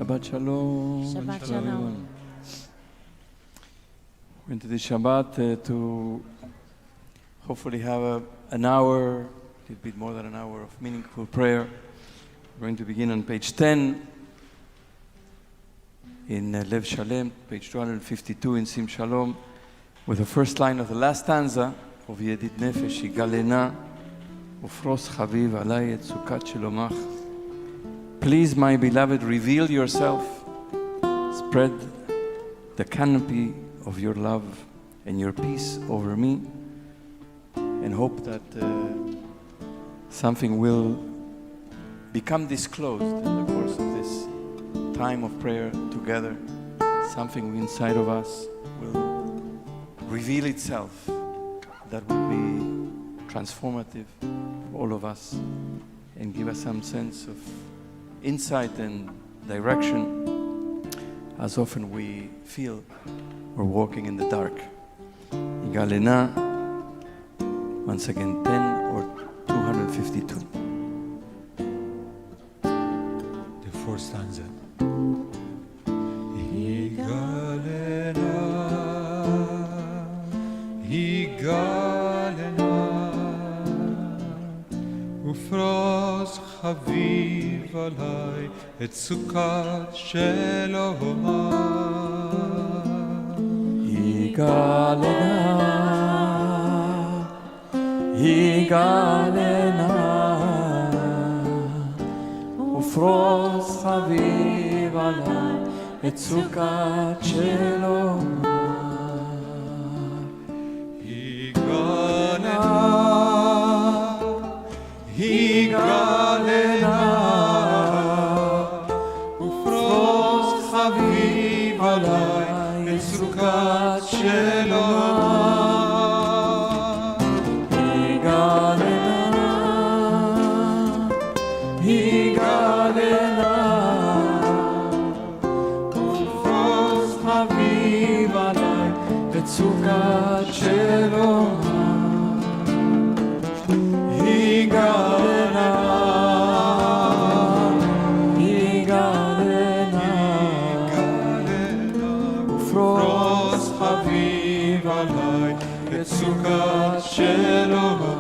Shabbat Shalom. Shabbat Shalom. We're into the Shabbat to hopefully have an hour, a little bit more than an hour of meaningful prayer. We're going to begin on page 10 in Lev Shalem, page 252 in Sim Shalom, with the first line of the last stanza of Yedid Nefesh, Yigalena, Ufros Chaviv Alay et Sukat Shelomach. Please, my beloved, reveal yourself, spread the canopy of your love and your peace over me, and hope that something will become disclosed in the course of this time of prayer together. Something inside of us will reveal itself that will be transformative for all of us and give us some sense of insight and direction, as often we feel we're walking in the dark. Yigalena, once again, 10 or 252. The fourth stanza. Yigalena, Yigalena, ufros chaviv alai et sukat shelomah. Yigalena, Yigalena, ufros chaviv alai et sukat shelomah. Yigalena, Yigalena, ufros chaviv alai et sukat shelomah. Yigalena, Yigalena, ufros chaviv alai et sukat shelomah. Yigalena, Yigalena, ufros chaviv alai et sukat shelomah.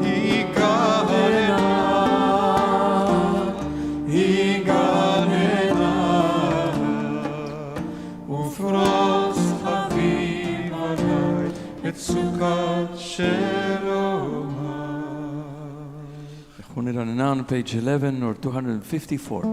Yigalena, Yigalena, ufros chaviv alai et sukat shelomah. Now on page 11 or 254.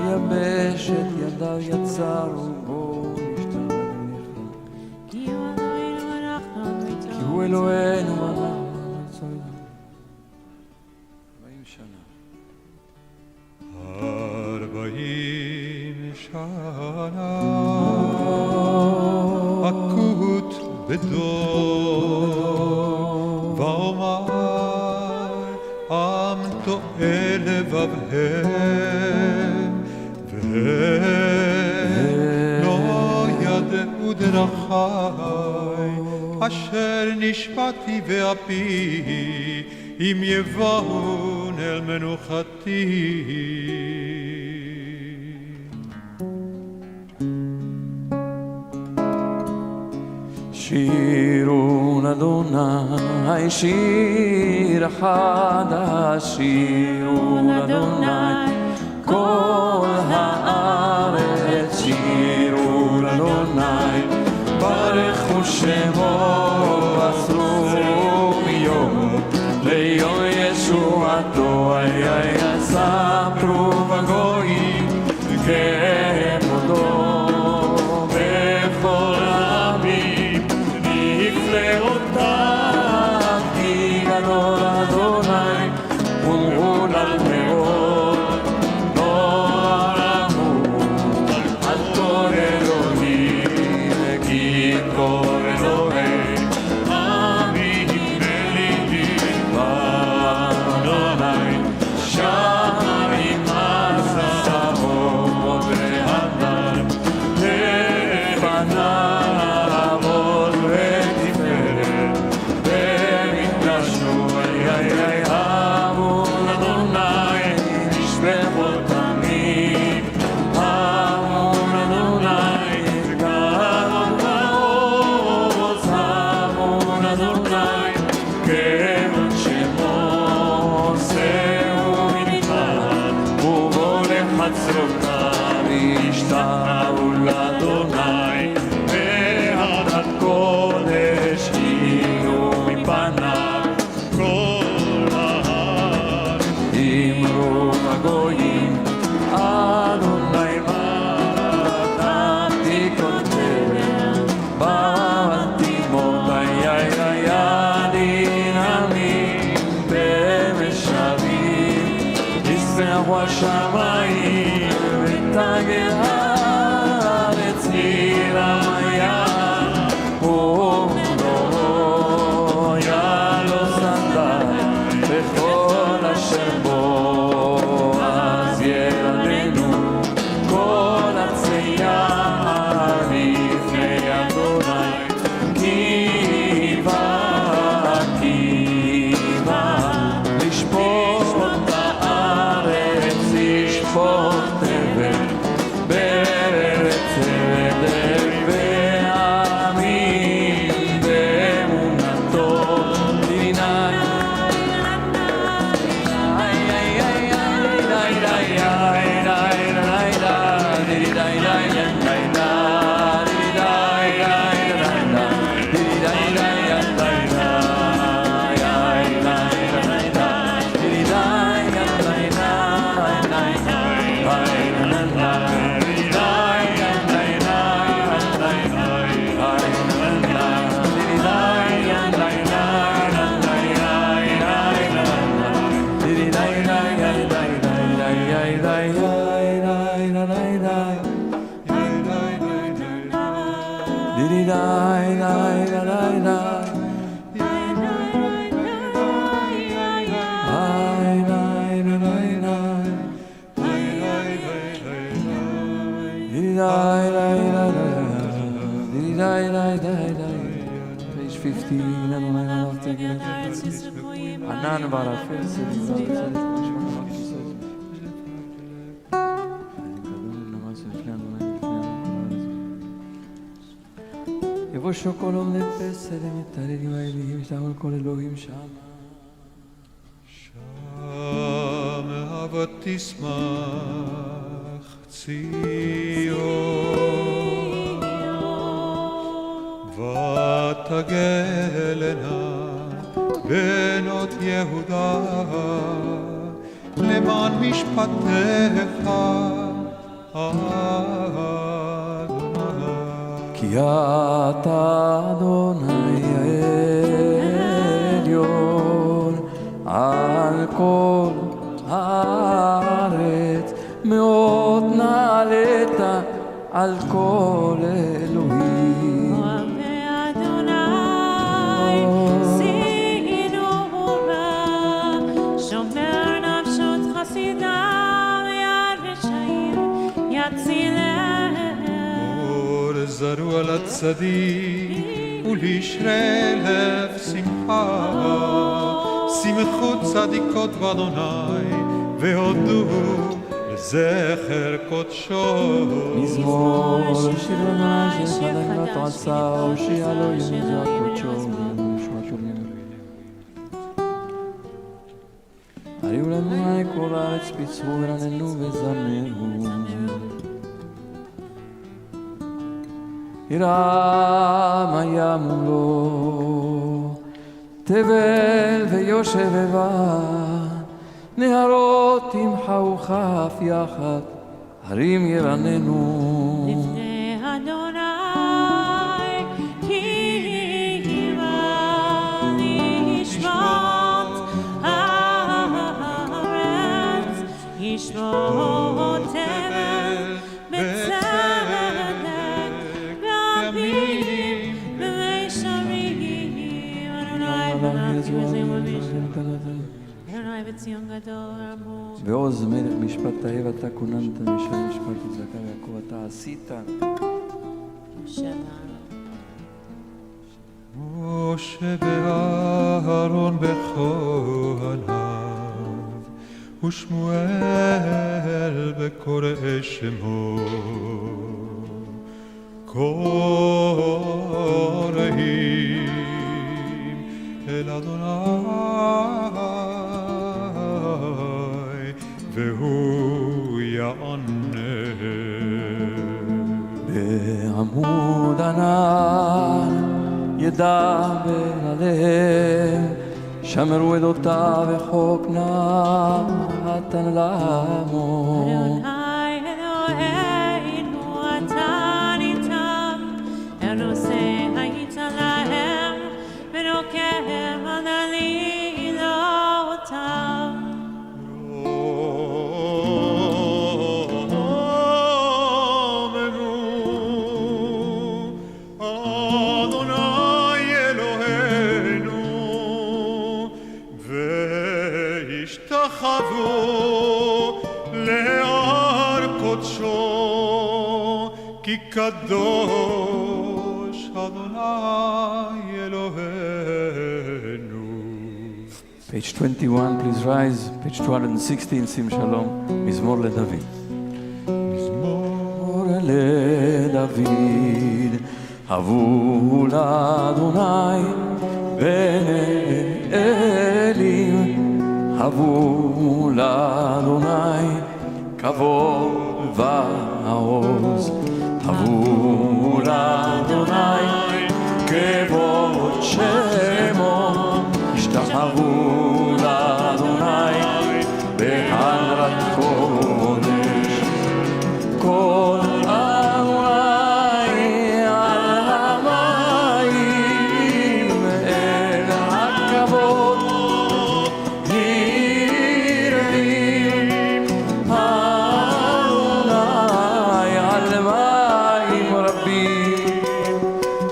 יבש את ידיו יצר ובו נשתבח כי הוא אלוהינו ואנחנו נצור 40 שנה 40 שנה אקוט בדור ואומר עם טועה לבבהם ולא ידעו דרכי אשר נשבעתי באפי אם יבואו אל מנוחתי. שירו לאדוני שיר חדש, שירו לאדוני כל הארץ, שירו לאדוני ברכו שמו עשרו מיום ליום ישועתו. ספרו בגויים כמודו בכל העמים נפלאותיו נעמוד לתפארת במקדשו. המון אדוני נשבחות תמיד. המון אדוני כבוד ועוז. המון אדוני כבוד שמו עושהו מנפרד. ובוא לחצרותיו ישתחו לאדוני. ועדת קודש יהיו מפניו כל ההר. אמרו הגויים אדוני מלך תקרא תבל. בתימות הידין עמים במשבים. ישמחו השמיים ותגל הארץ עיר המעיין. יעלו שדי בכל אשר בו. אז ירננו כל הצייה לפני אדוני. כי בא לשפוט הארץ. ישפוט תבל בארץ עדן. ועמים באמונתו. Page 15, Adonai Malach Tegel. Hanan Barafel, יבושו כל עומדי פסל, הם מתעללים האלים, ישתמול כל אלוהים שם. שם אהבת תשמח ציון, ותגלנה בנות יהודה למען משפטך כי אתה אדוני העליון על כל הארץ, מאוד נעלית על כל אלוהים. אוהבי אדוני שינו מורה, שומר נפשות חסידיו יד רשעים יצילם. זרו על הצדיק ולישרי לב שמחה, שמחו צדיקות באדוני והודו לזכר קודשו. מזמור לשיר אדוני שחדק עשה, הושיע לו ימזוע קודשו וישועתו בימינו. הריעו לאדוני כל הארץ, פיצחו ורננו וזמרו. ירם היה מולו, תבל ויושבבה, נהרות ימחאו כף יחד, הרים ירננו. לפני אדוני כי בא לשפוט הארץ, ישפוט תבל בצדק רבים ומישרים. אדוני מלך יוזם ומישרים, אדוני בציון גדול רמו. ועוז מלך משפט תאב אתה כוננת, משל משפט צדקה ויעקב אתה עשית. שבת משה ואהרון בכהניו, ושמואל בקוראי שמו, קוראים אל אדוני, והוא יענה. בעמוד ענן ידבר עליהם, שמרו עדותיו וחוק נתן לעמו. קדוש אדוני אלוהינו. Page 21, please rise. Page 216, שים שלום. מזמור לדוד. מזמור לדוד, הבו לאדוני בני אלים, הבו לאדוני כבוד ועוז. הבו לאדוני כבוד שמו, השתחוו לאדוני בהרת קודש. כל אדוני על המים, אל הכבוד נראים. אדוני על מים רבים,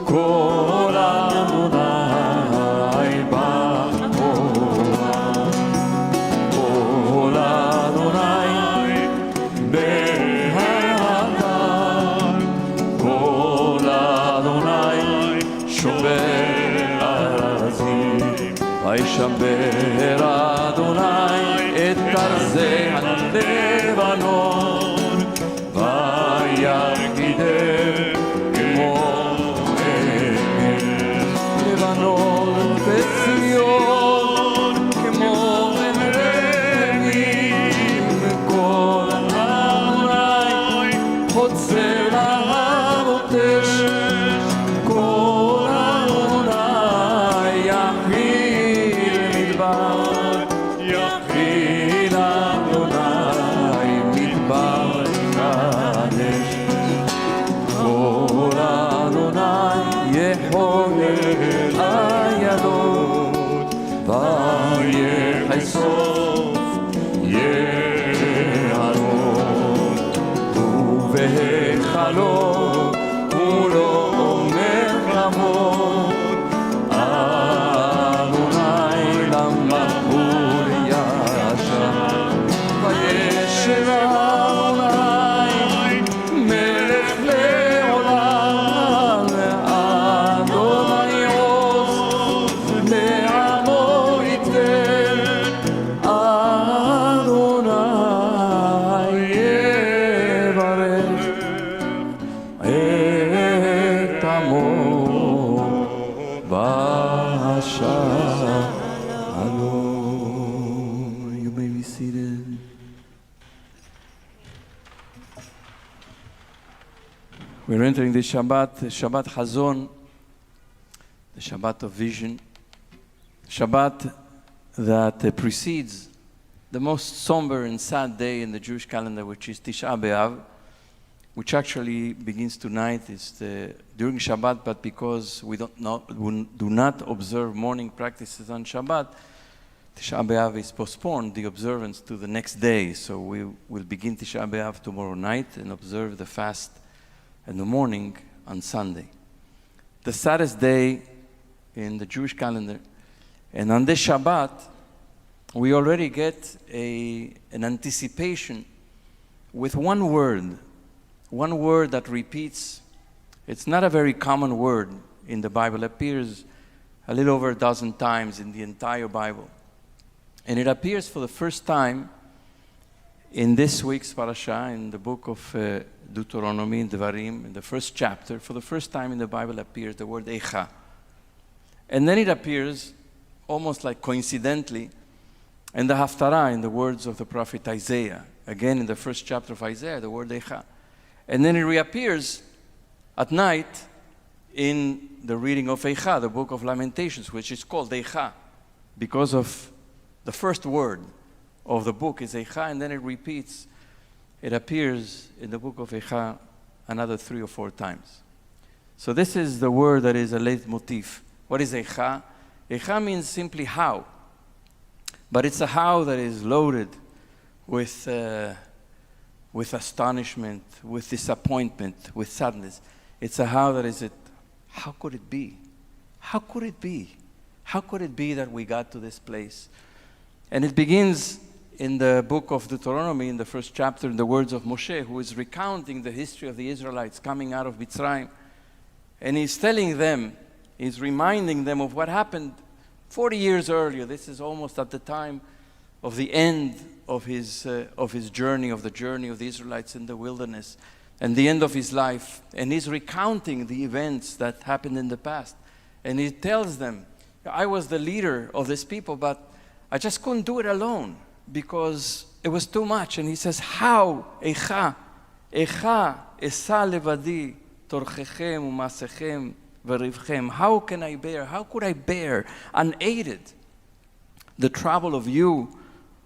כל אדוני בחורה, כל אדוני בהר הגן, כל אדוני שובר ארזים. וישבר אדוני את ארזי הלבנון, וירגידם כמו אבן. לבנון וציון כמו רעים, כל אדוני חוצה לאבותש, כל אדוני יכיל מדבר, יכיל אדוני מדבר קדש. כל אדוני יחולל הידות, ויחשוף יערות, ובהיכלו כולו מלחמות. אדוני למלכות ישב, וישב אדוני מלך לעולם. אדוני עוז לעמו ייתן, אדוני יברך את עמו בשלום. You may be seated. We're entering the Shabbat Hazzan, the Shabbat of vision, Shabbat that precedes the most somber and sad day in the Jewish calendar, which is Tisha B'av, which actually begins tonight. It's during Shabbat, but because we do not observe morning practices on Shabbat, Tisha B'av is postponed, the observance, to the next day. So we will begin Tisha B'av tomorrow night and observe the fast in the morning on Sunday. The saddest day in the Jewish calendar. And on this Shabbat, we already get an anticipation with one word that repeats. It's not a very common word in the Bible. It appears a little over a dozen times in the entire Bible. And it appears for the first time in this week's parasha, in the book of Deuteronomy, in Devarim, in the first chapter. For the first time in the Bible appears the word Echa. And then it appears, almost like coincidentally, in the Haftarah, in the words of the prophet Isaiah. Again, in the first chapter of Isaiah, the word Echa. And then it reappears at night in the reading of Echa, the book of Lamentations, which is called Echa, because of the first word of the book is Echa, and then it repeats. It appears in the book of Echa another 3 or 4 times. So this is the word that is a leitmotif. What is Echa? Echa means simply how. But it's a how that is loaded with astonishment, with disappointment, with sadness. It's a how that is it. How could it be? How could it be? How could it be that we got to this place? And it begins in the book of Deuteronomy, in the first chapter, in the words of Moshe, who is recounting the history of the Israelites coming out of Mitzrayim. And he's telling them, he's reminding them of what happened 40 years earlier. This is almost at the time of the end of his journey, of the journey of the Israelites in the wilderness, and the end of his life. And he's recounting the events that happened in the past. And he tells them, I was the leader of this people, but I just couldn't do it alone because it was too much. And he says, how? Echa esa levadi torchechem umasechem verivchem. How can I bear? How could I bear unaided the trouble of you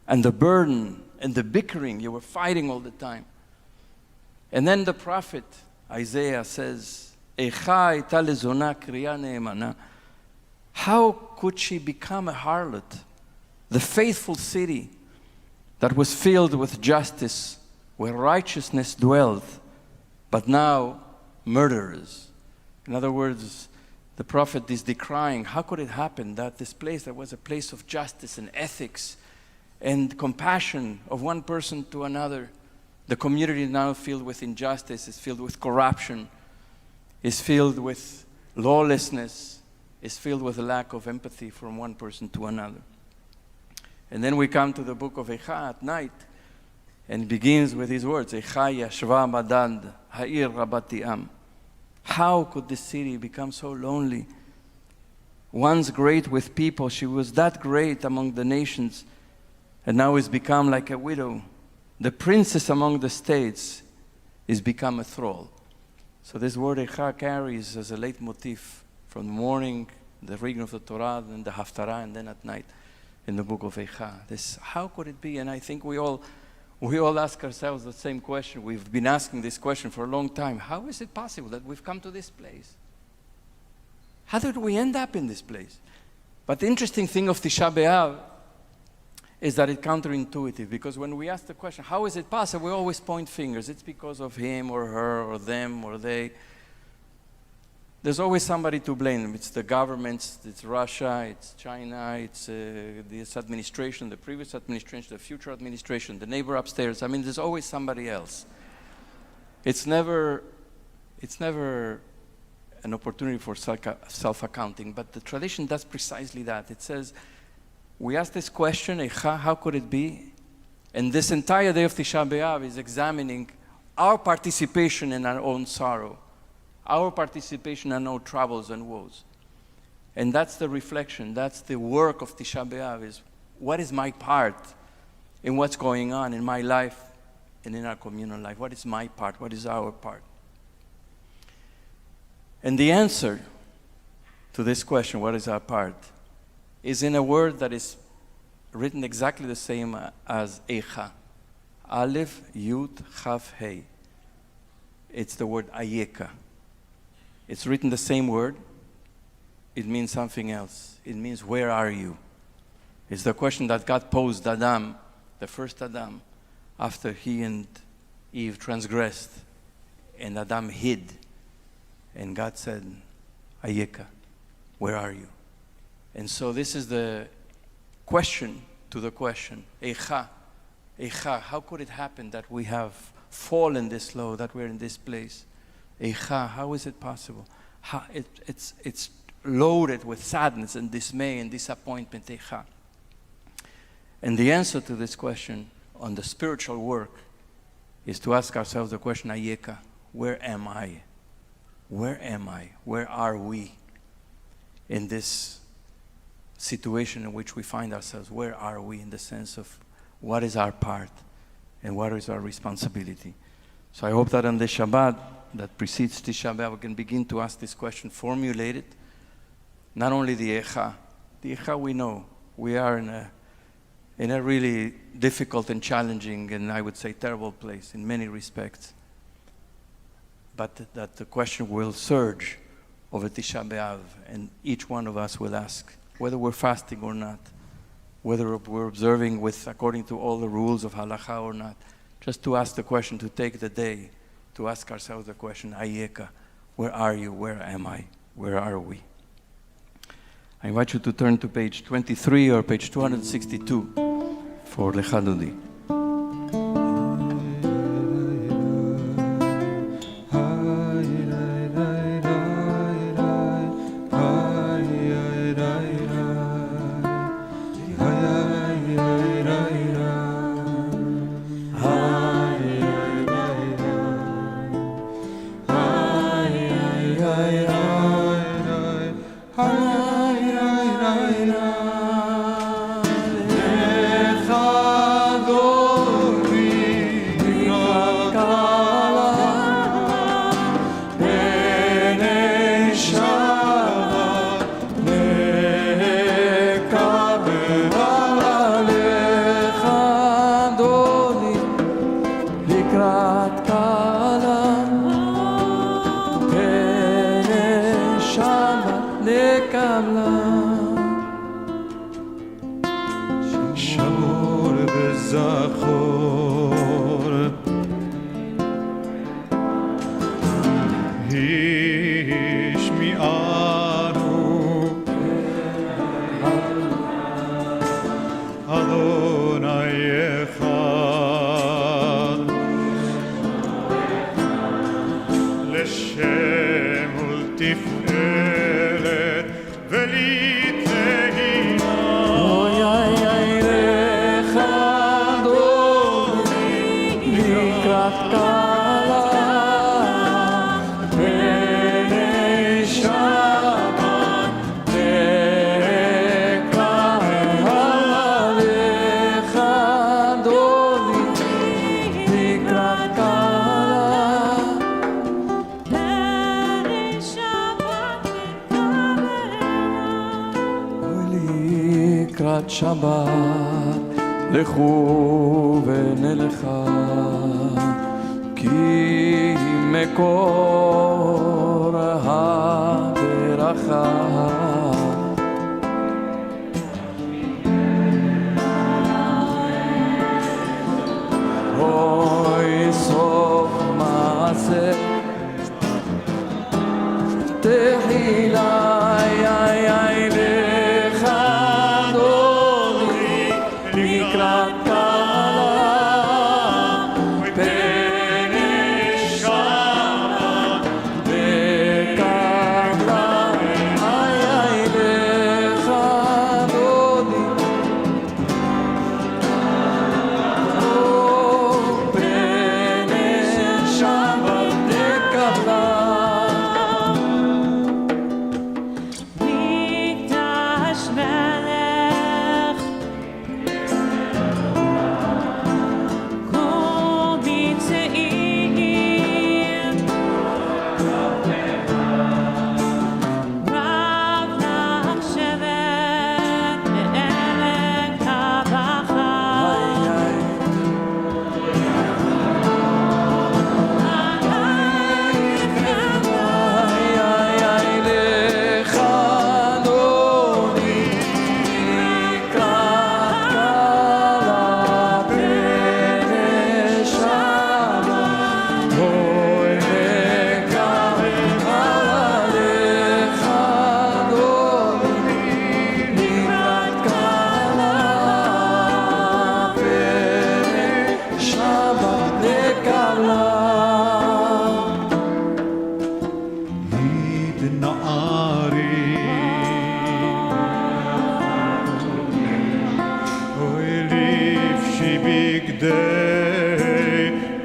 and the burden and the bickering? You were fighting all the time. And then the prophet Isaiah says, Echa ita lezona kriya ne'emana. How could she become a harlot? The faithful city that was filled with justice, where righteousness dwelled, but now murderers. In other words, the prophet is decrying, how could it happen that this place that was a place of justice and ethics and compassion of one person to another, the community is now filled with injustice, is filled with corruption, is filled with lawlessness, is filled with a lack of empathy from one person to another. And then we come to the book of Echa at night, and it begins with these words, Echa yashva madad ha'ir rabati am. How could this city become so lonely? Once great with people, she was that great among the nations, and now has become like a widow. The princess among the states is become a thrall. So this word Echa carries as a leitmotif from the morning, the reading of the Torah, and the Haftarah, and then at night in the book of Echa. This, how could it be? And I think we all ask ourselves the same question. We've been asking this question for a long time. How is it possible that we've come to this place? How did we end up in this place? But the interesting thing of Tisha B'av is that it's counterintuitive, because when we ask the question, how is it possible, we always point fingers. It's because of him or her or them or they. There's always somebody to blame. It's the governments, it's Russia, it's China, it's this administration, the previous administration, the future administration, the neighbor upstairs. I mean, there's always somebody else. It's never an opportunity for self-accounting, but the tradition does precisely that. It says, we ask this question, Echa, how could it be? And this entire day of Tisha B'av is examining our participation in our own sorrow, our participation in our troubles and woes. And that's the reflection, that's the work of Tisha B'av, is what is my part in what's going on in my life and in our communal life? What is my part? What is our part? And the answer to this question, what is our part, is in a word that is written exactly the same as Echa. Aleph, Yud, Chaf, Hey. It's the word Ayeka. It's written the same word. It means something else. It means, where are you? It's the question that God posed Adam, the first Adam, after he and Eve transgressed, and Adam hid. And God said, Ayeka, where are you? And so this is the question to the question. Echa, Echa, how could it happen that we have fallen this low, that we're in this place? Echa, how is it possible? It's loaded with sadness and dismay and disappointment, Echa. And the answer to this question on the spiritual work is to ask ourselves the question, Echa, where am I? Where am I? Where are we in this situation in which we find ourselves? Where are we in the sense of what is our part and what is our responsibility? So I hope that on the Shabbat that precedes Tisha B'av, we can begin to ask this question, formulate it. Not only the Echa. The Echa we know. We are in a really difficult and challenging and I would say terrible place in many respects. But that the question will surge over Tisha B'av and each one of us will ask whether we're fasting or not, whether we're observing according to all the rules of halakha or not. Just to ask the question, to take the day, to ask ourselves the question, Echa, where are you? Where am I? Where are we? I invite you to turn to page 23 or page 262 for Lecha Dodi. Shabbat lechu v'nelecha ki mekor ha'beracha hoy sof ma'aseh tehila נערים אוי לבשי בגדי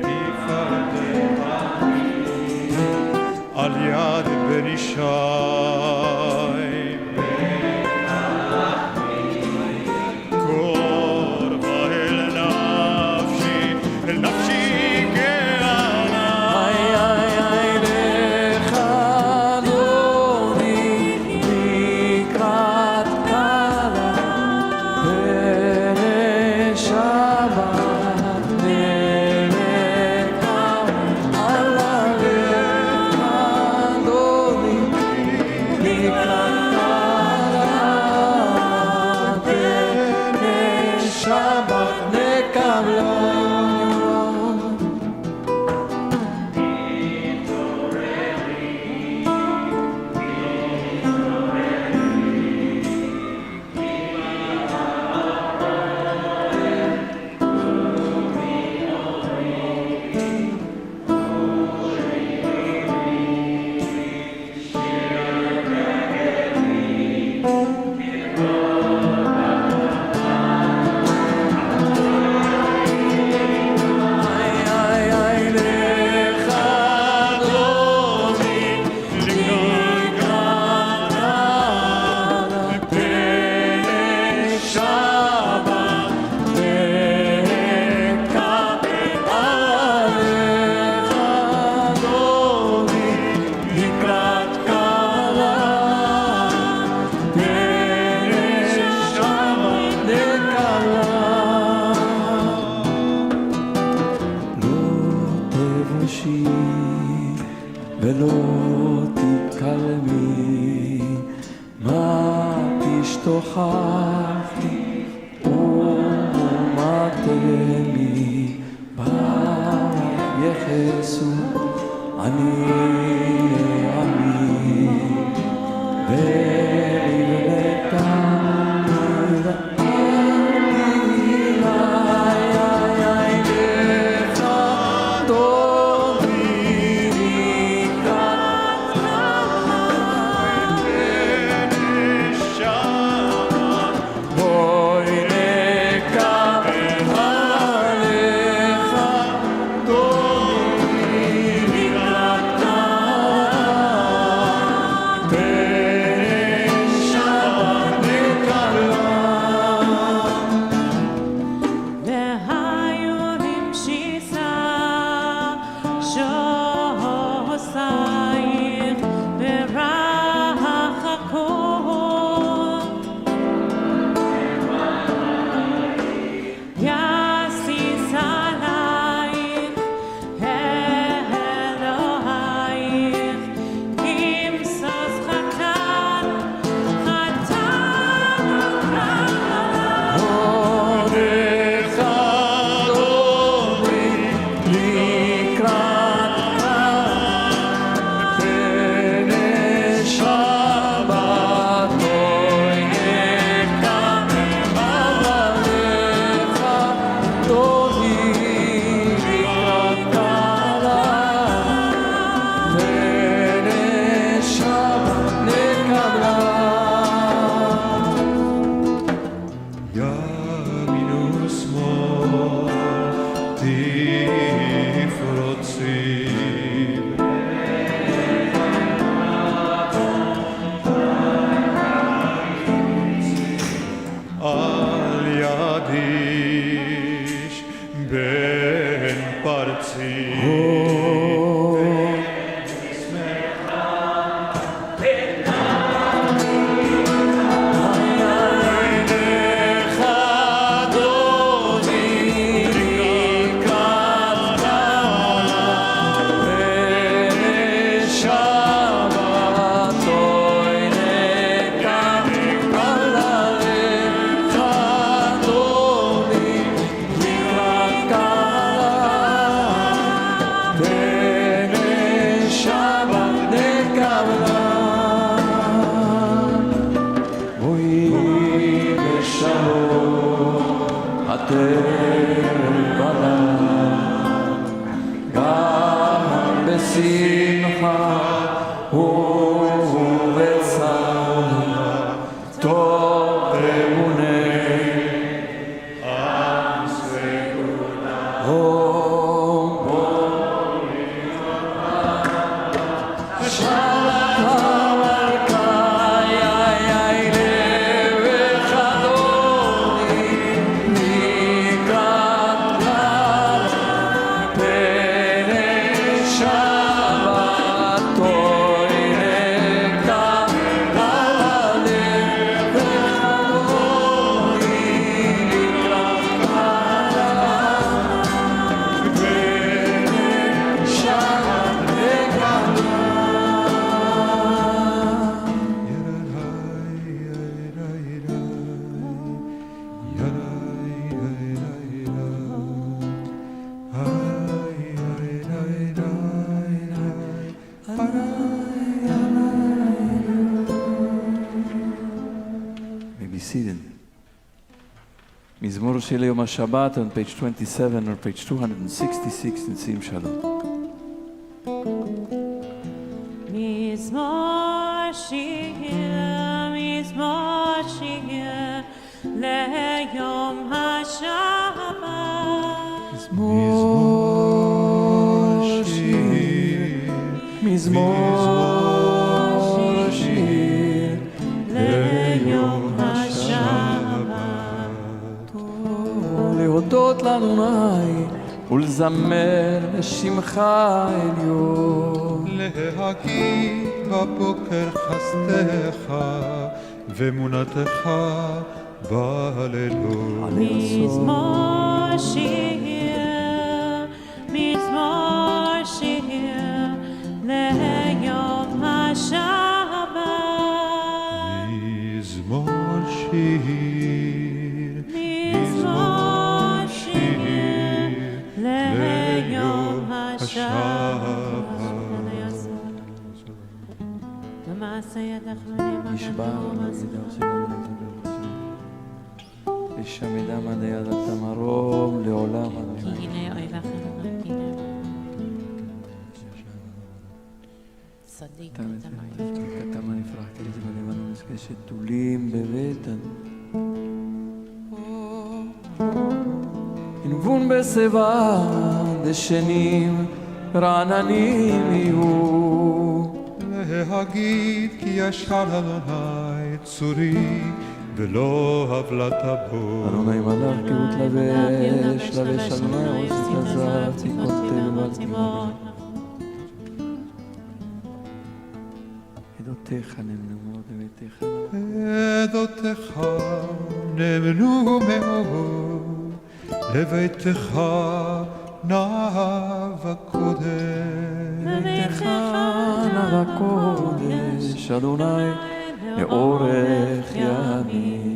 תפארתך על יד בן ישי מזמור של יום השבת on page 27 or page 266 נשיאים שלום. מזמור שיר ליום השבת. מזמור שיר ליום השבת. להודות לאדוני ולזמר לשמך העליון. להגיד בבוקר חסדך ואמונתך בלילות. מזמור שיר ליום השבת. מזמור שיר ליום השבת. במעשה ידך נשבע לשם ידם עד היד עד המרום לעולם עד כי הנה אויבך נותנים. צדיק כתמה נפרח כליז בלבנון נזקשת תולים בבית ינבון בשיבה דשנים רעננים יהיו. להגיד כי ישר אדוני צורי ולא הבלת בו. אדוני מלך גאות לבש אדוני עוז תזר ציקות תל ותימון. עדותיך נמנו בביתך. עדותיך נמנו מאוד לביתך נא וקודש. בביתך נא וקודש אדוני לאורך ימים.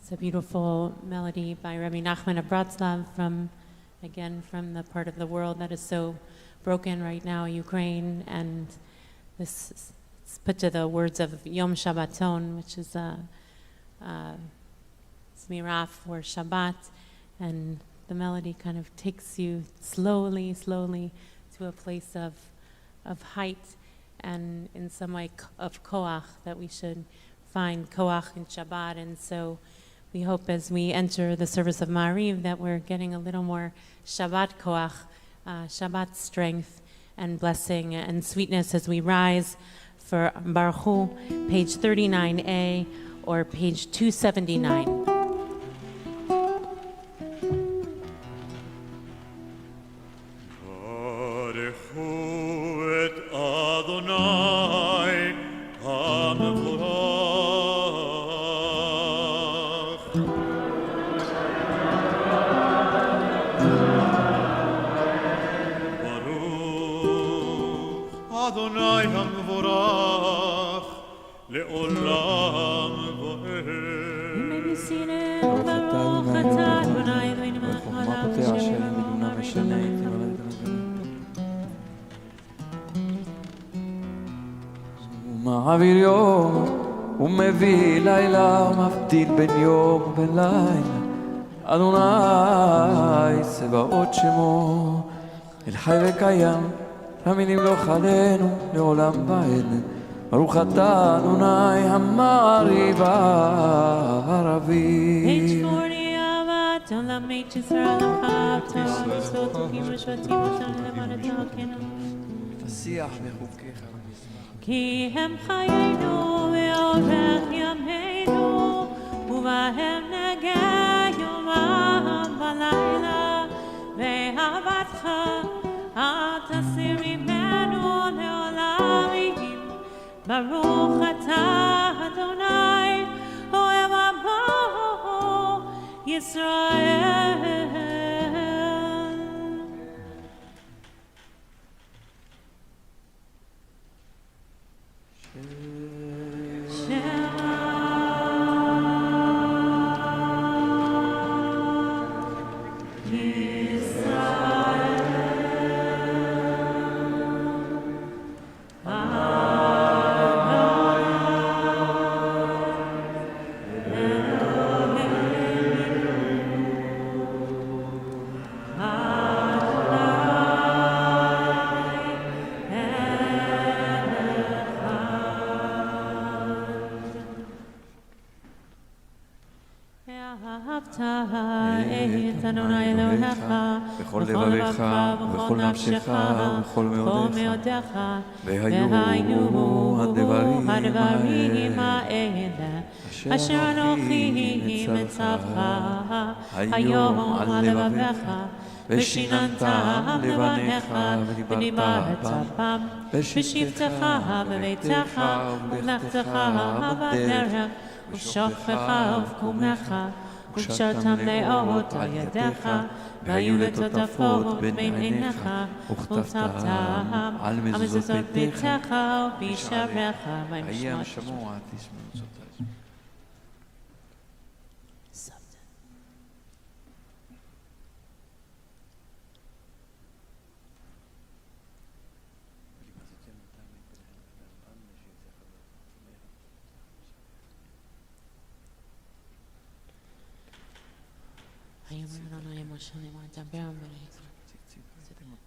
It's a beautiful melody by Rabbi Nachman of Bratslav from the part of the world that is so broken right now, Ukraine, and this is put to the words of Yom Shabbaton, which is a smiraf for Shabbat, and the melody kind of takes you slowly to a place of height, and in some way of koach, that we should find koach in Shabbat. And so we hope as we enter the service of Ma'ariv that we're getting a little more Shabbat koach, Shabbat strength and blessing and sweetness as we rise for Baruch Hu, page 39a or page 279. מעביר יום ומביא לילה ומבדיל בין יום ובין לילה אדוני צבאות שמו אל חי וקיים המילים לא חלנו לעולם ועד ברוך אתה אדוני המעריב הערבי עולם מית ישראל למחת ושדות תוקים ושבטים אותנו למען דרכנו תשיח בחוקיך כי הם חיינו ואורך ימינו ובהם נגע יומם בלילה ואהבתך אל תסיר ממנו לעולם יהים ברוך אתה אדוני אוהב עמו ישראל בכל לבביך ובכל נפשך ובכל מאודיך והיו הדברים האלה אשר אנוכי מצווך היום על לבביך ושיננתם לבניך ודיברת בם בשבתך בביתך ובמלאכתך בדרך ובשוכבך ובקומך וקשרתם לאות על ידיך והיו לטוטפות בין עיניך וכתבתם על מזוזות ביתך ובשעריך וישמעו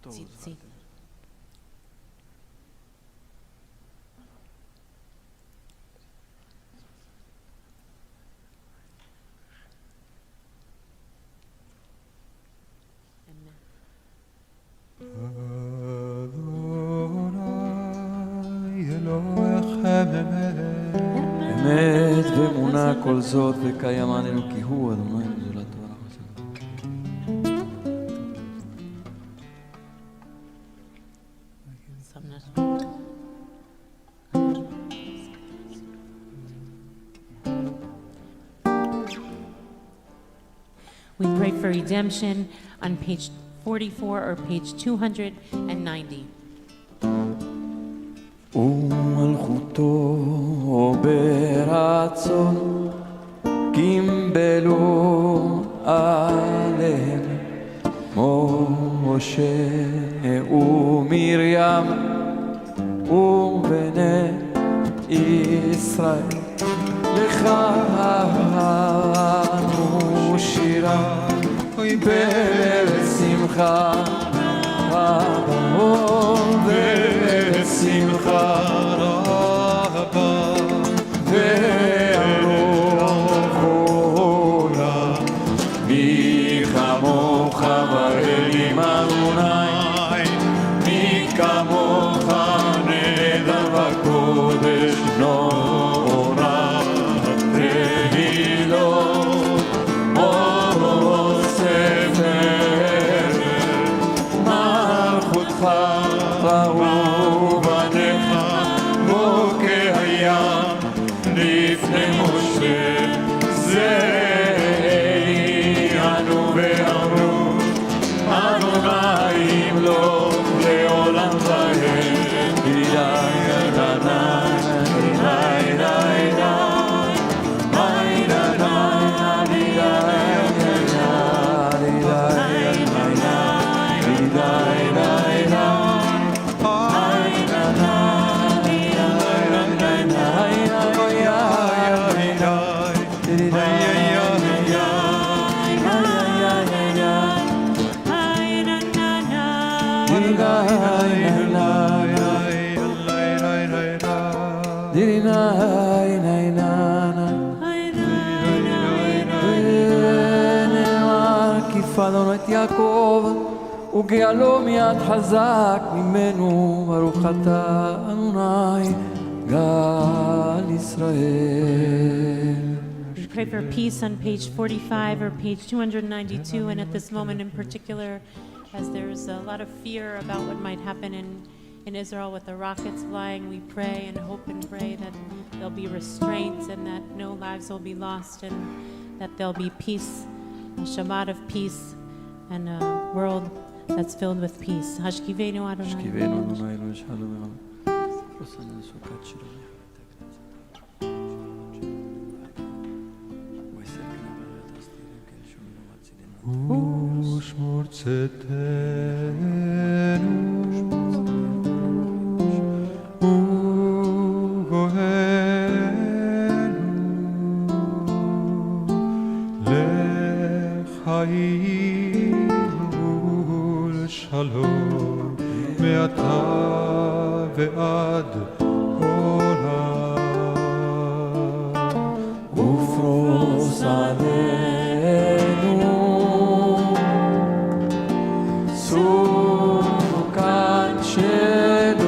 ציצית כל זאת וקיים עלינו כי הוא אדוני זולתו אנחנו עושים. We pray for redemption on page 44 or page 290. ומלכותו ברצון קימבלו עליהם משה ומרים ובני ישראל לך אנו שירה בשמחה רבה בשמחה רבה וארוך עולה מי כמוך באלים אדוני מי כמוך נדל בקודש נורא תהילות אור ספר מלכותך ראו בניך בו כהיה לפני משה זה אנו ואמרו אדוני ימלוך לעולם ועד כיפדנו את יעקב וגאלו מיד חזק ממנו ברוך אתה אדוני גאל ישראל. We pray for peace on page 45 or page 292, and at this moment in particular, as there's a lot of fear about what might happen in Israel with the rockets flying, we pray and hope and pray that there'll be restraints and that no lives will be lost and that there'll be peace, a Shabbat of peace and a world that's filled with peace. Hashkivenu Adonai. Hashkivenu Adonai lo shalom. Osana sukat shelo. ושמור צאתנו וגואלנו לחיים ולשלום מעתה ועד עולם ופרוס עלינו סוכת שלומך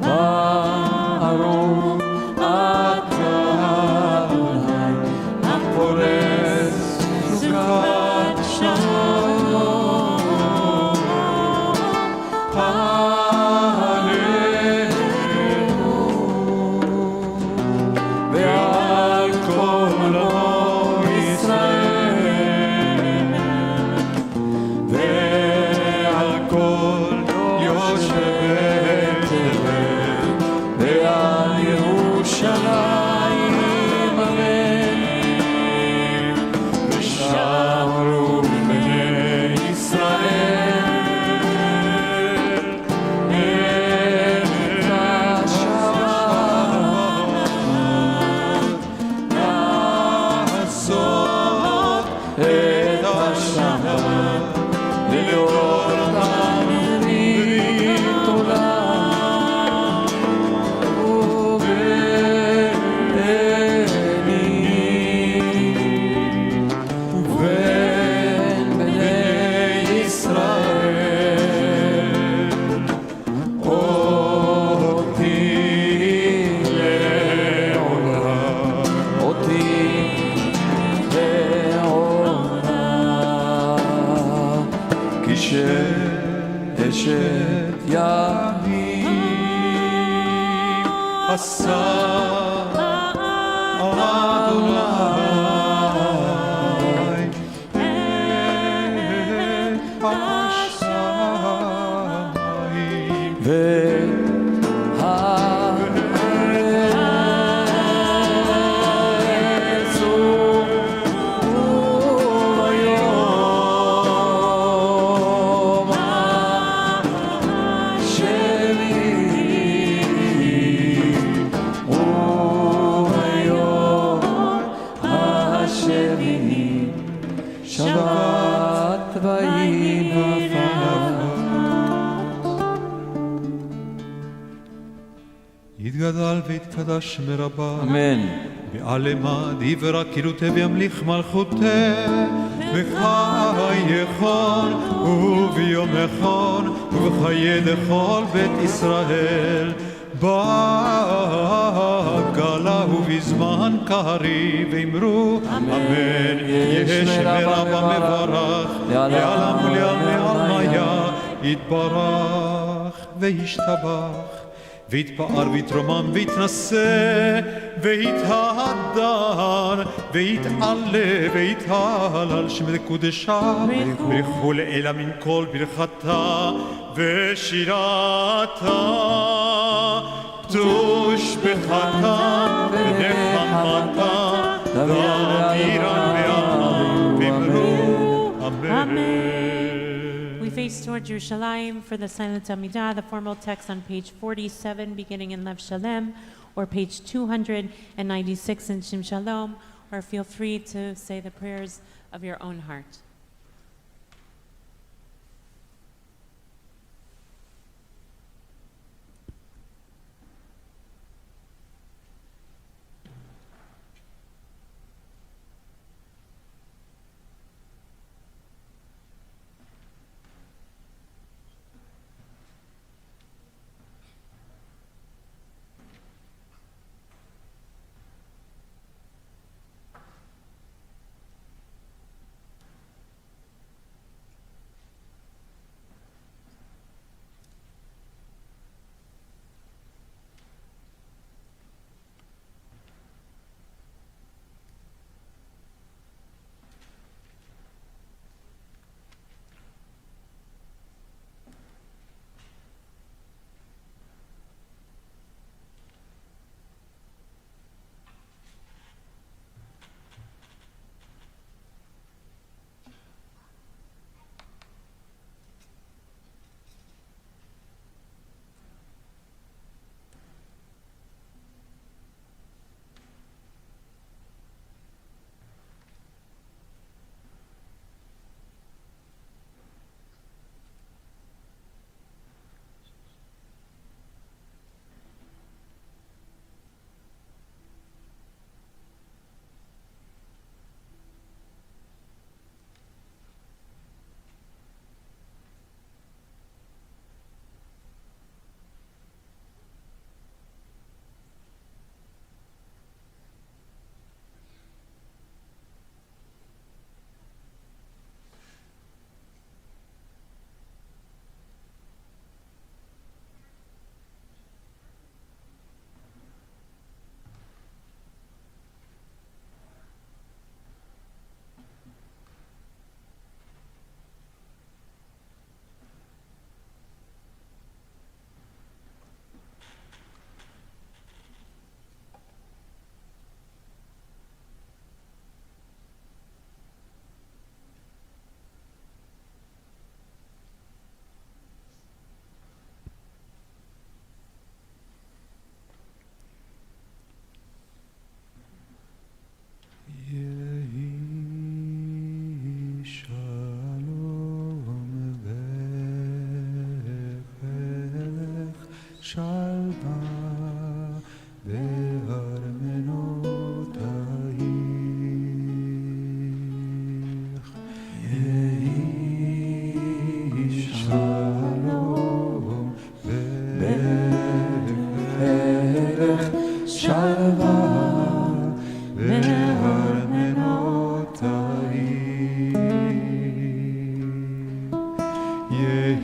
בארון אתה אדוני הפורס סוכת שלום עלינו ועל כל ימים עשה אדוני יתגדל ויתקדש מרבה אמן. בעלמא דיברה כאילו וימליך מלכותה בחייכון וביומכון ובחיי דכל בית ישראל בגלה ובזמן קרי ואמרו אמן. יש מרבה מברך לעלם ולעלמי עלמיה יתברך וישתבח ויתפאר ויתרומם ויתנשא ויתהדר ויתעלה ויתהלל שם קודשה ברכו לאלה מן כל ברכתה ושירתה תושבחתה ונחמתה ואמירה בעלמא ואמרו אמן. We face toward Jerusalem for the silent Amidah, the formal text on page 47, beginning in Lev Shalem, or page 296 in Shem Shalom, or feel free to say the prayers of your own heart. שלווה בארמנותייך יהי שלום בערך שלווה בארמנותייך יהי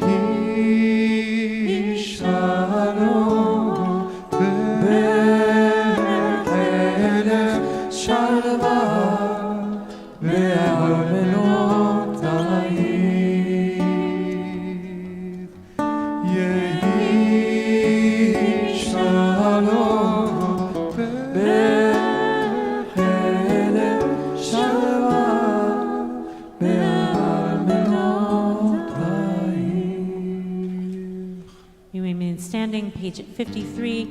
You remain standing, page 53,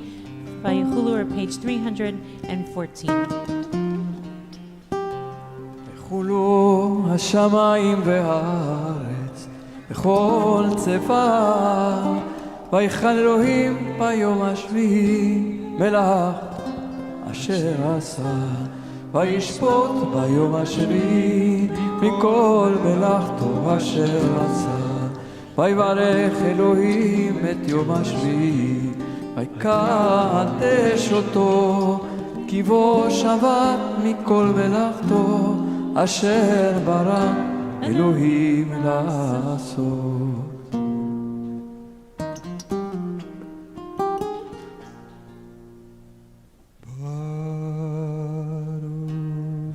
by Hulu, or page 314. חולו השמיים והארץ וכל צבאם ויכל אלוהים ביום השביעי מלאך אשר עשה וישפוט ביום השביעי מכל מלאכתו אשר עשה ויברך אלוהים את יום השביעי ויקדש אותו כי בו שבת מכל מלאכתו אשר ברא אלוהים לעשות.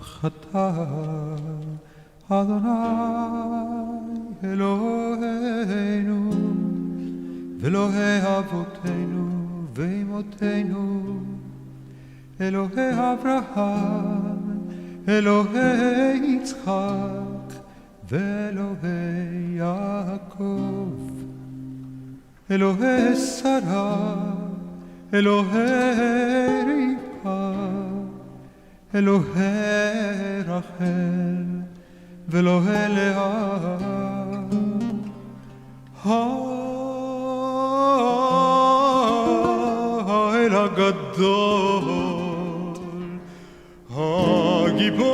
ברוך אתה אדוני אלוהינו ואלוהי אבותינו ואמותינו אלוהי אברהם אלוהי יצחק ואלוהי יעקב אלוהי שרה אלוהי רבקה אלוהי רחל ואלוהי לאה האל הגדול הגיבור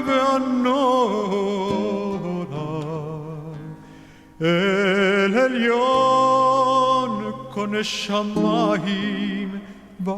והנורא אל עליון קונה שמיים וארץ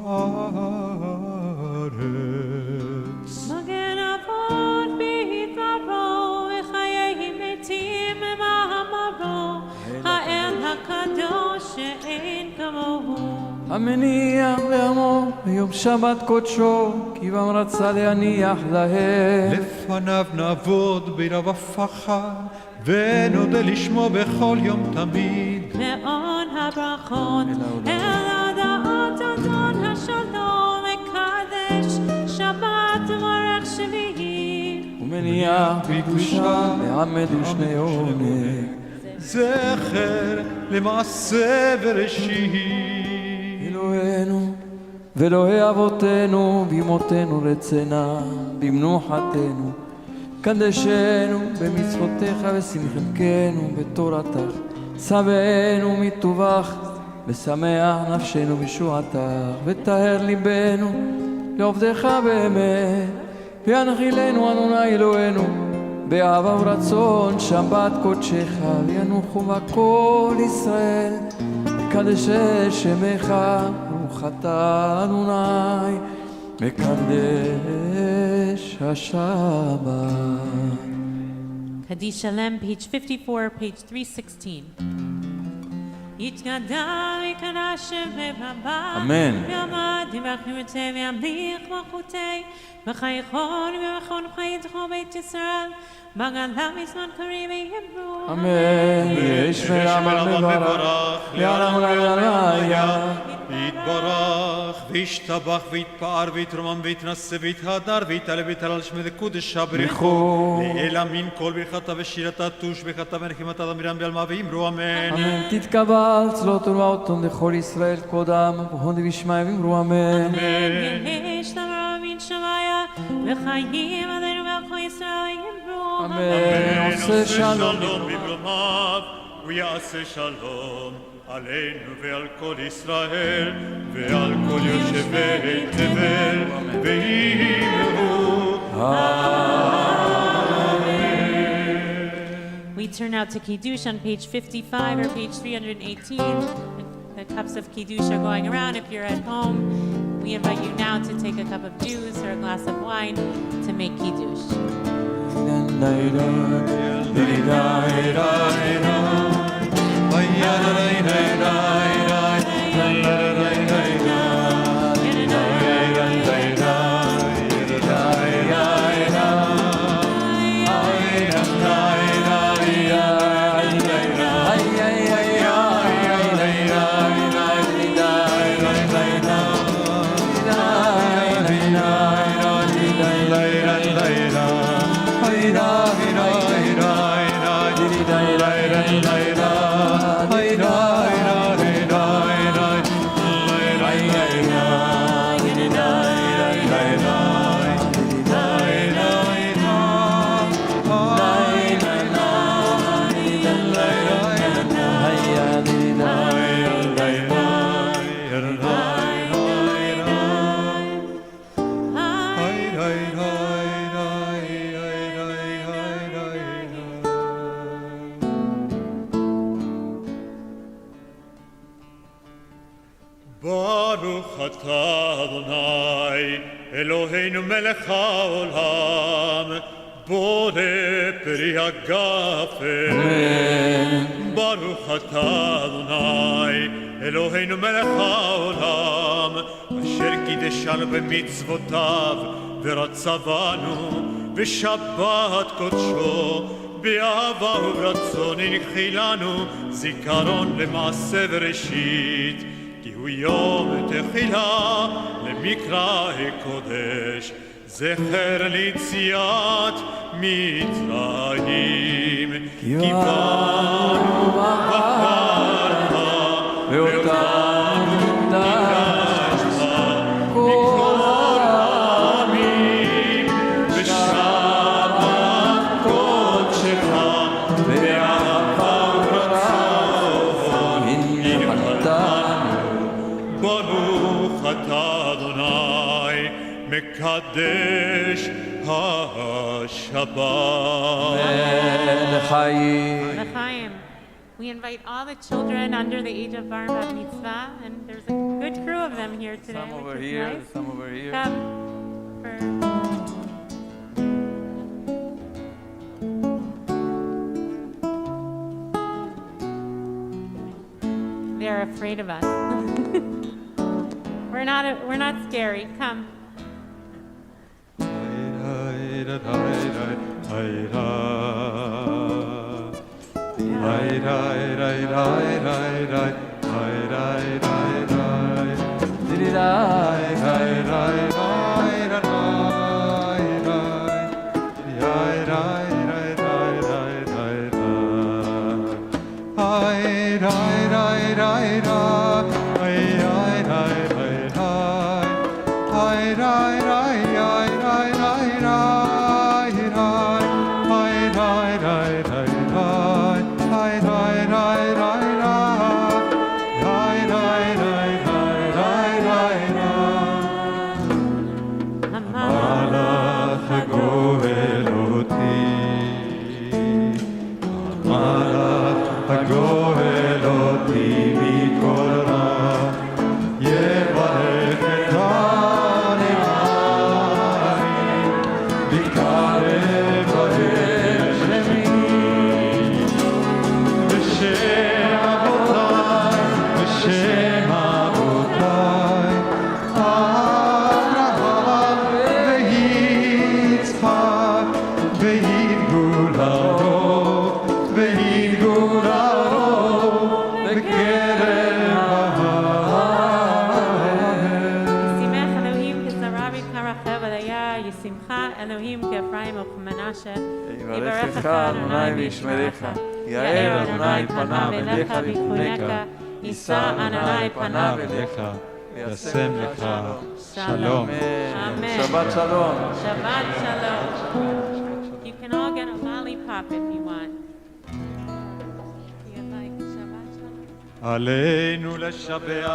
מגן אבות ביתברו וחיי מתים מאמרו האל הקדוש שאין כמוהו המניח לעמו ביום שבת קודשו כי בם רצה להניח להם לפניו נעבוד ברב הפחד ונודה לשמו בכל יום תמיד מעון הברכות אל הדעות אדון השלום מקדש שבת וברך שביעי ומניח בקדושה לעמד ושני עונג זכר למעשה וראשית אלוהינו ואלוהי אבותינו באמותינו רצנה במנוחתנו קדשנו במצוותיך ושמחתנו בתורתך שבענו מטובך ושמח נפשנו בשועתך וטהר ליבנו לעובדך באמת וינחילנו אדוני אלוהינו באהבה ורצון שבת קודשך וינוחו בה כל ישראל מקדש שמך ברוך אתה אדוני מקדש השבת. Kaddish Shalom, page 54, page 316. יתגדל ויקדש שם רבה אמן. ויעמד ויברכי וימליך מלכותי וחייכון וברכון חיי זכו בית ישראל בגלה בזמן קריב ויאמרו אמן. ויש ורעמן מברך לעולם ולעולם יתברך וישתבח ויתפאר ויתרומם ויתנשא ויתהדר ויתעלה ויתהלל על שמי קודש הבריחו לאל אמין כל ברכתה ושירתה תוש ברכתה ונחמתה דמירם בעלמה ואמרו אמן אמן. תתקבל צלות ולמעותון לכל ישראל כבודם והון וישמעיה ואמרו אמן יש דבר מן שמיה וחיים עלינו ועל כל ישראל יאמרו אמן. עושה שלום בברומיו ויעשה שלום עלינו ועל כל ישראל ועל כל יושבי תבל ואמרו We turn out to Kiddush on page 55 or page 318. The cups of Kiddush are going around. If you're at home, we invite you now to take a cup of juice or a glass of wine to make Kiddush. Hayda ברוך אתה אדוני אלוהינו מלך העולם בורא פרי הגפן. ברוך אתה אדוני אלוהינו מלך העולם אשר קידשנו במצוותיו ורצבנו בשבת קודשו באהבה וברצון הנחילנו זיכרון למעשה וראשית כי הוא יום תחילה למקרא קודש זכר ליציאת מצרים קיבלנו בחרת ואותנו קדשת מכל העמים בשבת קודשך באהבה וברצון הנחלתנו ברוך אתה אדוני מקדש השבת. L'chaim. We invite all the children under the age of Bar Mitzvah, and there's a good crew of them here today. Some over which is here, nice. some over here. Come for- They're afraid of us. We're not scary. Come. יברכך אדוני וישמרך, יאר אדוני פניו אליך ויחונקה, יישא אדוני פניו אליך וישם לך שלום. Amen. Shabbat Shalom. Shabbat Shalom. You can all get a lollipop if you want. You like Shabbat Shalom? עלינו לשבח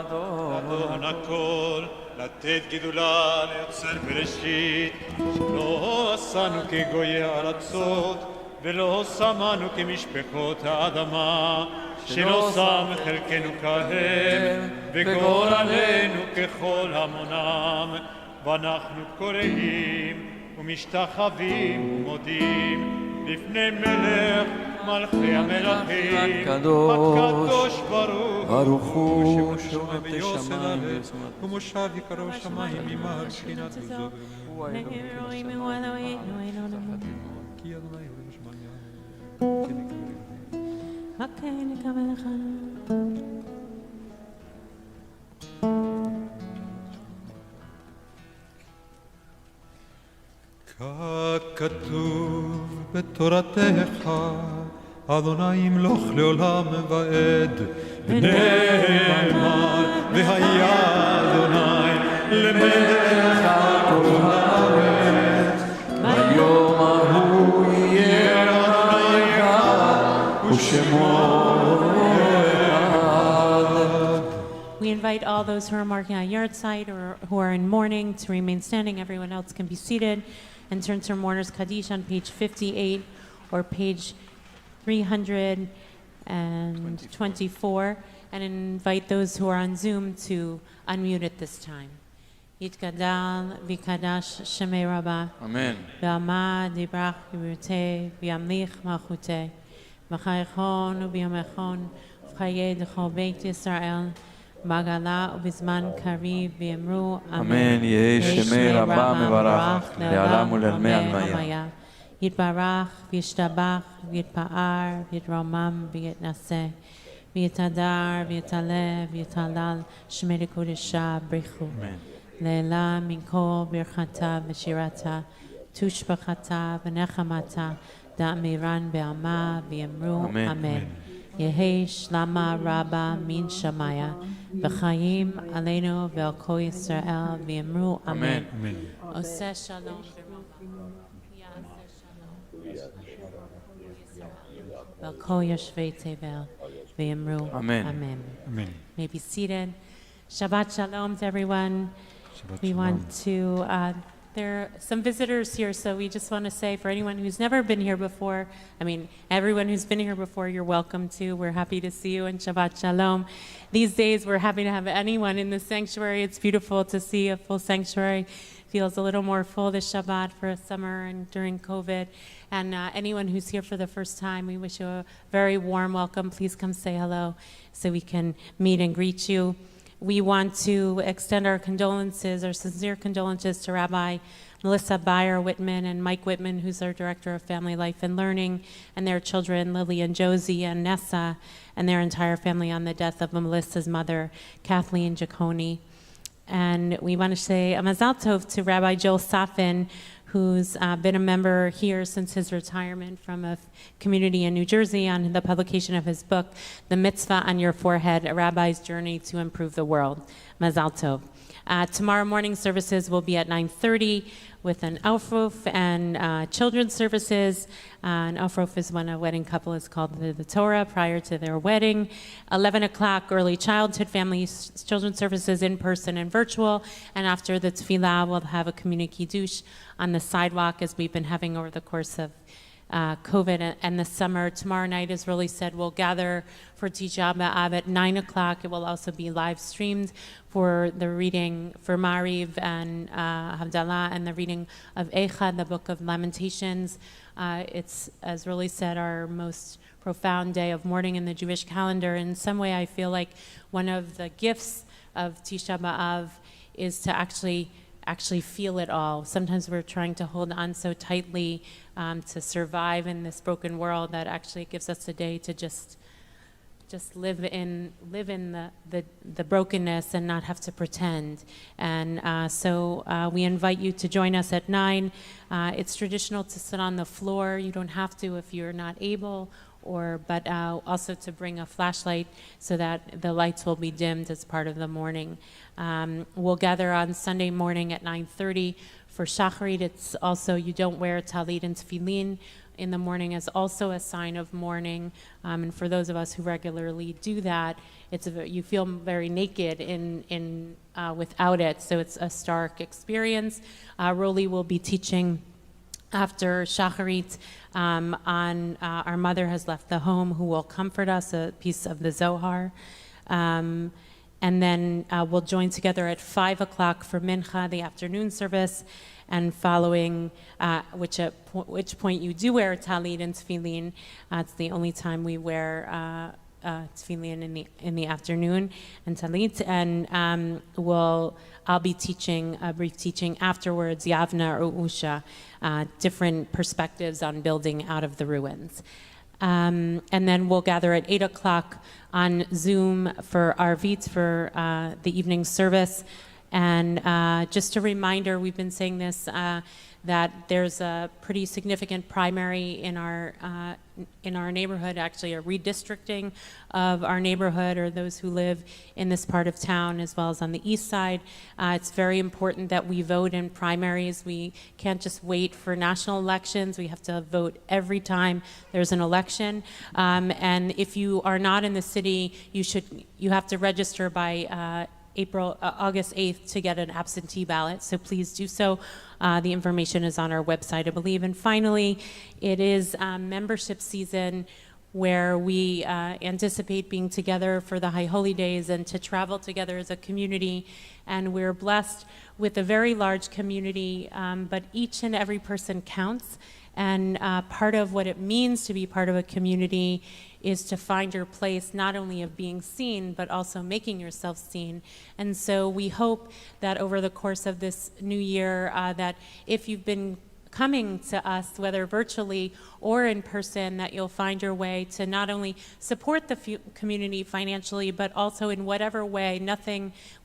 אדון הכל לתת גדולה ליוצר בראשית שלא עשנו כגויי ארצות ולא שמנו כמשפחות האדמה שלא שם חלקנו כהם וגורלנו ככל המונם ואנחנו קוראים ומשתחווים ומודים לפני מלך מלכי המלכים הקדוש ברוך הוא שומע ביוסף ומושב יקרו שמיים ממעל שכינת וזו כי אדוני הוא לשמעיה אוקיי, נקבל לך. ככתוב בתורתך אדוני ימלוך לעולם ועד ונאמר והיה אדוני למלך כל הארץ ביום ההוא יהיה אדוני אחד ושמו We invite all those who are marking a yard site or who are in mourning to remain standing. Everyone else can be seated and turn to Mourner's Kaddish on page 58 or page 324. and invite those who are on Zoom to unmute at this time. Yitgadal v'kadash shemei Rabba. Amen. V'amad yibrach v'yurteh v'yamlich malchuteh. V'chayechon u'v'yamechon v'chayeh d'chol beit Yisrael. Bagala ubizman kariv v'yemru Amen. Yehi shemei Rabba mevarach le'alam u'le'almei almaya. Yitbarach v'yishtabach v'yitpa'ar v'yitromam v'yitnaseh. V'yitadar v'yitaleh v'yitalal shmei kodesha brichu. Amen. Le'ela min kol birchata v'shirata tushbachata v'nechamata da'miran be'ama v'yemru Amen. amen. Yehi shlama rabba min shamaya v'chayim aleinu ve'al kol Yisrael v'yemru amen. Amen. Oseh shalom v'rama. Ya'aseh shalom. Ve'al kol yoshvei tevel v'yemru Amen. amen. Amen. May be seated. Shabbat Shalom to everyone. Shabbat We Shalom. want to, there are some visitors here, so we just want to say for anyone who's never been here before, I mean, everyone who's been here before, you're welcome to. We're happy to see you in Shabbat Shalom. These days, we're happy to have anyone in the sanctuary. It's beautiful to see a full sanctuary. Feels a little more full this Shabbat for a summer and during COVID. And anyone who's here for the first time, we wish you a very warm welcome. Please come say hello so we can meet and greet you. We want to extend our condolences, our sincere condolences to Rabbi Melissa Beyer-Whitman and Mike Whitman, who's our Director of Family Life and Learning, and their children, Lily and Josie and Nessa, and their entire family on the death of Melissa's mother, Kathleen Giacone. And we want to say a Mazal Tov to Rabbi Joel Safin, who's been a member here since his retirement from a community in New Jersey on the publication of his book, The Mitzvah on Your Forehead, A Rabbi's Journey to Improve the World. Mazal Tov. Tomorrow morning services will be at 9:30 with an Aufruf and children's services. An Aufruf is when a wedding couple is called to the Torah prior to their wedding. 11 o'clock, early childhood family children's services in person and virtual. And after the tefillah, we'll have a community Kiddush on the sidewalk as we've been having over the course of COVID and the summer. Tomorrow night, as Roly said, we'll gather for Tisha B'av at 9 o'clock. It will also be live streamed for the reading for Mariv and Havdalah and the reading of Echa, the book of Lamentations. It's, as Roly said, our most profound day of mourning in the Jewish calendar. In some way, I feel like one of the gifts of Tisha B'av is to actually feel it all. Sometimes we're trying to hold on so tightly to survive in this broken world that actually gives us a day to just live in the brokenness and not have to pretend. And so we invite you to join us at 9. It's traditional to sit on the floor. You don't have to if you're not able, but also to bring a flashlight so that the lights will be dimmed as part of the morning. We'll gather on Sunday morning at 9:30 for Shacharit. It's also, you don't wear talit and tefillin in the morning as also a sign of mourning. And for those of us who regularly do that, you feel very naked without it. So it's a stark experience. Roly will be teaching after Shacharit on Our Mother Has Left the Home, Who Will Comfort Us, a piece of the Zohar. And then we'll join together at 5 o'clock for Mincha, the afternoon service, and following, which point you do wear talit and tefillin. It's the only time we wear tefillin in the afternoon and talit. And I'll be teaching a brief teaching afterwards, Yavna or Usha, different perspectives on building out of the ruins. And then we'll gather at 8 o'clock on Zoom for Arvit for the evening service. And just a reminder, we've been saying this, that there's a pretty significant primary in our neighborhood, actually a redistricting of our neighborhood or those who live in this part of town as well as on the east side. It's very important that we vote in primaries. We can't just wait for national elections. We have to vote every time there's an election. And if you are not in the city, you have to register by August 8th to get an absentee ballot, so please do so. The information is on our website, I believe. And finally, it is membership season. where we anticipate being together for the High Holy Days and to travel together as a community. And we're blessed with a very large community, but each and every person counts. And part of what it means to be part of a community is to find your place, not only of being seen, but also making yourself seen. And so we hope that over the course of this new year, that if you've been coming to us, whether virtually or in person, that you'll find your way to not only support the community financially, but also in whatever way.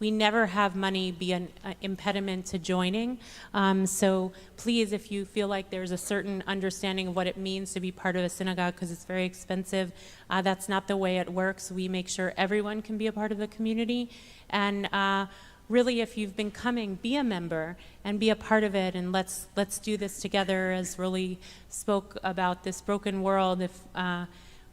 We never have money be an impediment to joining. So please, if you feel like there's a certain understanding of what it means to be part of a synagogue, because it's very expensive, that's not the way it works. We make sure everyone can be a part of the community. And really, if you've been coming, be a member and be a part of it, and let's do this together. As Roly spoke about this broken world, if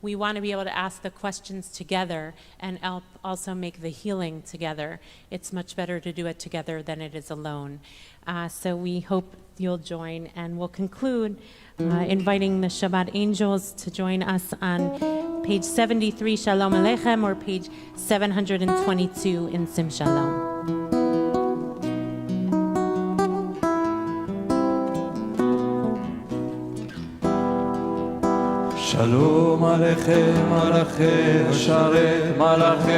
we want to be able to ask the questions together and also make the healing together, it's much better to do it together than it is alone. So we hope you'll join, and we'll conclude inviting the Shabbat angels to join us on page 73, Shalom Aleichem, or page 722 in Sim Shalom. שלום עליכם מלאכי השרת מלאכי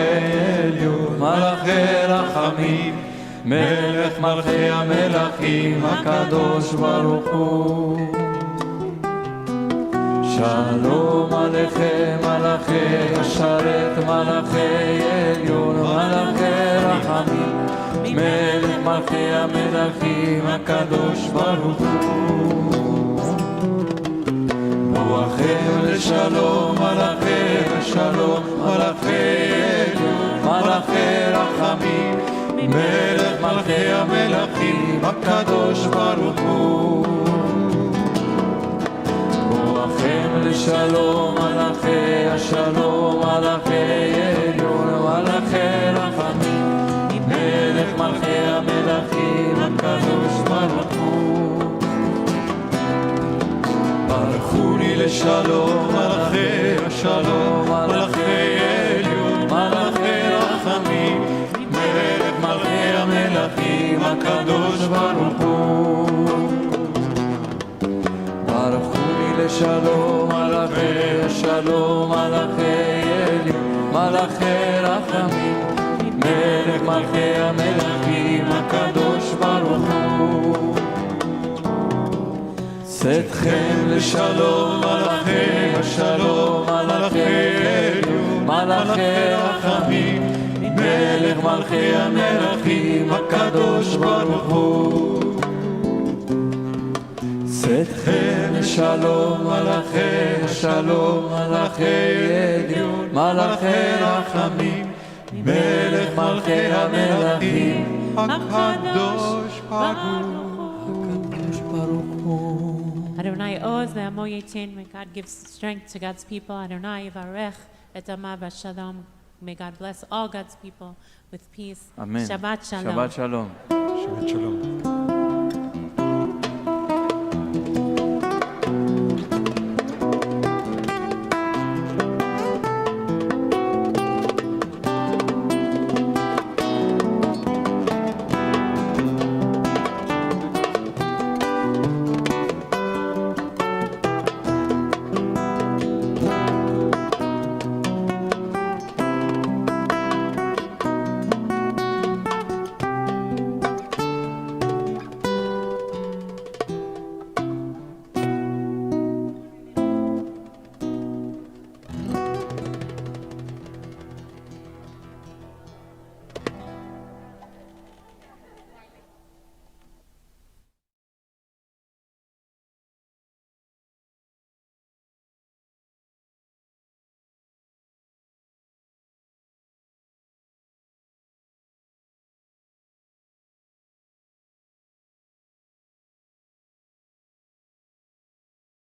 עליון מלאכי רחמים מלך מלכי המלכים הקדוש ברוך הוא שלום עליכם מלאכי השרת מלאכי עליון מלאכי רחמים מלך מלכי המלכים הקדוש ברוך הוא רוחם לשלום מלאכי השלום מלאכי עליון מלאכי רחמים מלך מלכי המלכים הקדוש ברוך הוא רוחם לשלום מלאכי השלום מלאכי עליון מלאכי רחמים מלך מלכי המלכים הקדוש ברוך הוא ברכוני לשלום מלאכי השלום מלאכי עליון מלאכי רחמים מלך מלכי המלכים הקדוש ברוך הוא ברכוני לשלום מלאכי השלום מלאכי עליון מלאכי רחמים מלך מלכי המלכים הקדוש ברוך הוא צאתכם לשלום מלאכי השלום מלאכי עליון מלאכי רחמים מלך מלכי המלכים הקדוש ברוך הוא צאתכם לשלום מלאכי השלום מלאכי עליון מלאכי רחמים מלך מלכי המלכים הקדוש ברוך הוא Adonai Oz ve'amo yitin. May God give strength to God's people. Adonai yivarech et amav v'shalom. May God bless all God's people with peace. Amen. Shabbat Shalom. Shabbat Shalom. Shabbat Shalom.